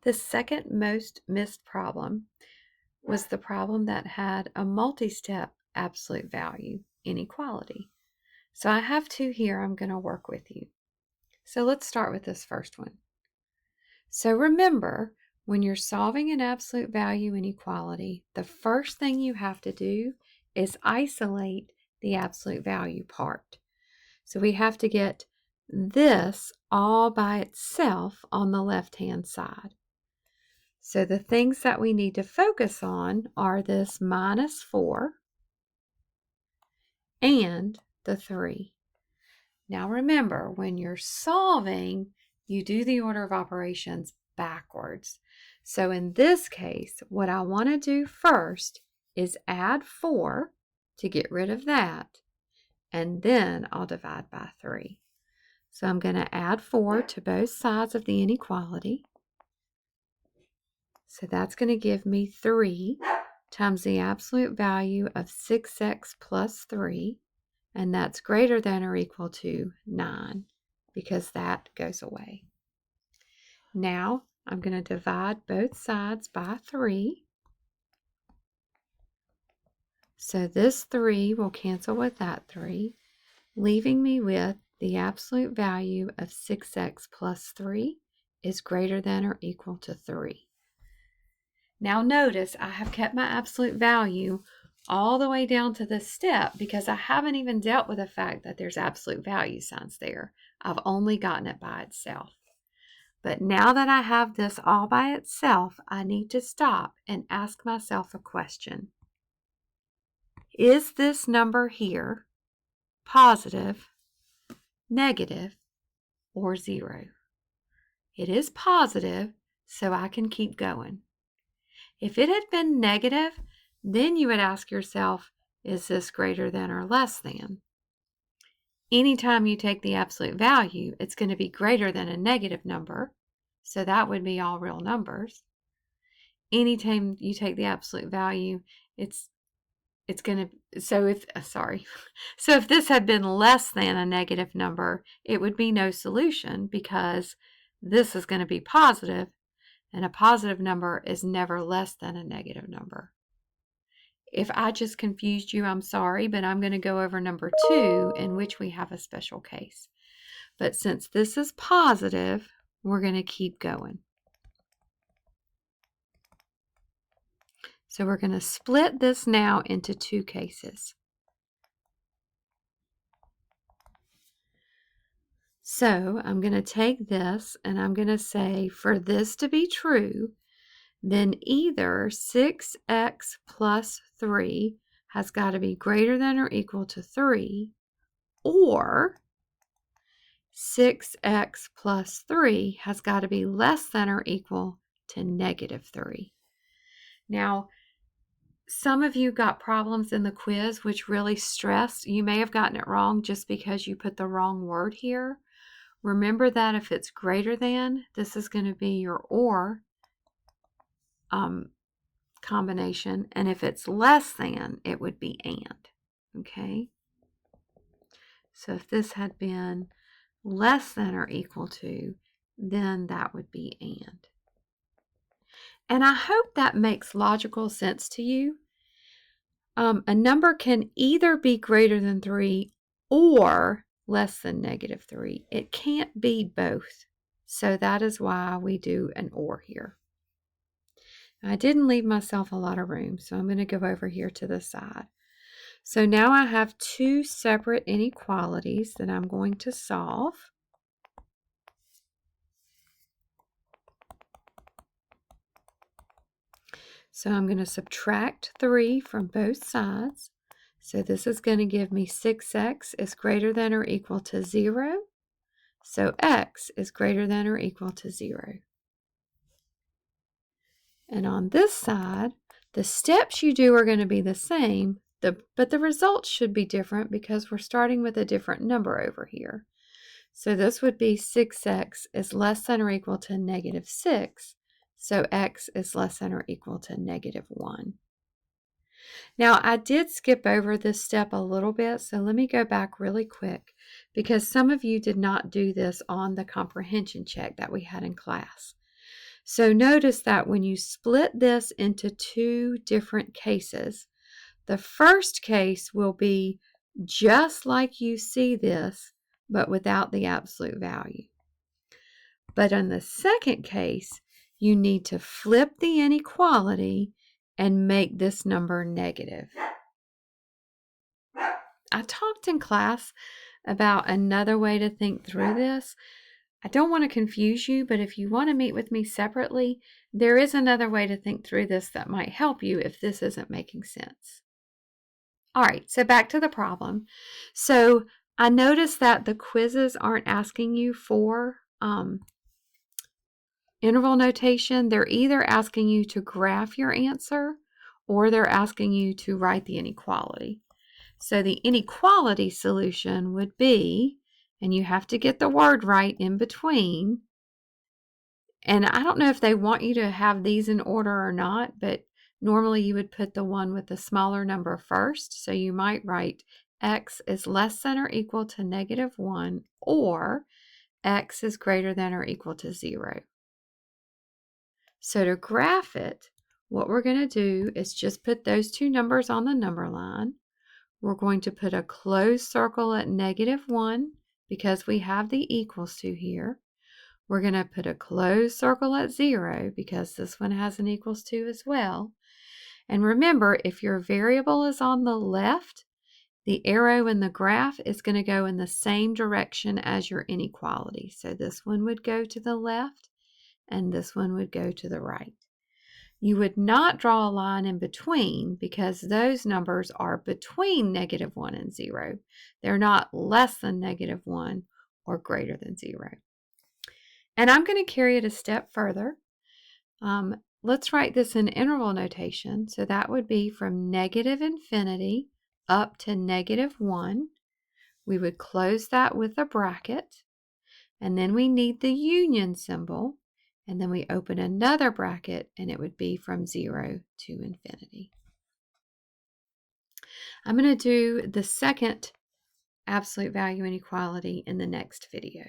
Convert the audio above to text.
The second most missed problem was the problem that had a multi-step absolute value inequality. So I have two here I'm going to work with you. So let's start with this first one. So remember, when you're solving an absolute value inequality, the first thing you have to do is isolate the absolute value part. So we have to get this all by itself on the left-hand side. So the things that we need to focus on are this -4 and the 3. Now remember, when you're solving, you do the order of operations backwards. So in this case, what I want to do first is add 4 to get rid of that, and then I'll divide by 3. So I'm going to add 4 to both sides of the inequality. So that's going to give me 3 times the absolute value of 6x plus 3, and that's greater than or equal to 9 because that goes away. Now I'm going to divide both sides by 3. So this 3 will cancel with that 3, leaving me with the absolute value of 6x plus 3 is greater than or equal to 3. Now notice I have kept my absolute value all the way down to this step because I haven't even dealt with the fact that there's absolute value signs there. I've only gotten it by itself. But now that I have this all by itself, I need to stop and ask myself a question. Is this number here positive, negative, or 0? It is positive, so I can keep going. If it had been negative, then you would ask yourself, is this greater than or less than? Anytime you take the absolute value, it's going to be greater than a negative number, so that would be all real numbers. Anytime you take the absolute value, it's going to, so if this had been less than a negative number, it would be no solution because this is going to be positive, and a positive number is never less than a negative number. If I just confused you, I'm sorry, but I'm going to go over number 2, in which we have a special case. But since this is positive, we're going to keep going. So we're going to split this now into 2 cases. So I'm going to take this and I'm going to say, for this to be true, then either 6x plus 3 has got to be greater than or equal to 3, or 6x plus 3 has got to be less than or equal to negative 3. Now, some of you got problems in the quiz which really stressed. You may have gotten it wrong just because you put the wrong word here. Remember that if it's greater than, this is going to be your or combination, and if it's less than, it would be and. Okay? So if this had been less than or equal to, then that would be and. And I hope that makes logical sense to you. A number can either be greater than 3 or less than negative 3. It can't be both. So that is why we do an or here. I didn't leave myself a lot of room, so I'm going to go over here to the side. So now I have 2 separate inequalities that I'm going to solve. So I'm going to subtract 3 from both sides. So this is going to give me 6x is greater than or equal to 0. So x is greater than or equal to 0. And on this side, the steps you do are going to be the same, but the results should be different because we're starting with a different number over here. So this would be 6x is less than or equal to negative 6. So x is less than or equal to negative 1. Now, I did skip over this step a little bit, so let me go back really quick because some of you did not do this on the comprehension check that we had in class. So notice that when you split this into two different cases, the first case will be just like you see this, but without the absolute value. But in the second case, you need to flip the inequality and make this number negative. I talked in class about another way to think through this. I don't want to confuse you, but if you want to meet with me separately, there is another way to think through this that might help you if this isn't making sense. All right, so back to the problem. So I noticed that the quizzes aren't asking you for interval notation. They're either asking you to graph your answer or they're asking you to write the inequality. So the inequality solution would be, and you have to get the word right in between, and I don't know if they want you to have these in order or not, but normally you would put the one with the smaller number first. So you might write x is less than or equal to -1 or x is greater than or equal to 0. So to graph it, what we're going to do is just put those two numbers on the number line. We're going to put a closed circle at -1 because we have the equals to here. We're going to put a closed circle at 0 because this one has an equals to as well. And remember, if your variable is on the left, the arrow in the graph is going to go in the same direction as your inequality. So this one would go to the left and this one would go to the right. You would not draw a line in between because those numbers are between -1 and 0. They're not less than -1 or greater than 0. And I'm going to carry it a step further. Let's write this in interval notation. So that would be from -infinity up to -1. We would close that with a bracket. And then we need the union symbol. And then we open another bracket, and it would be from 0 to infinity. I'm going to do the second absolute value inequality in the next video.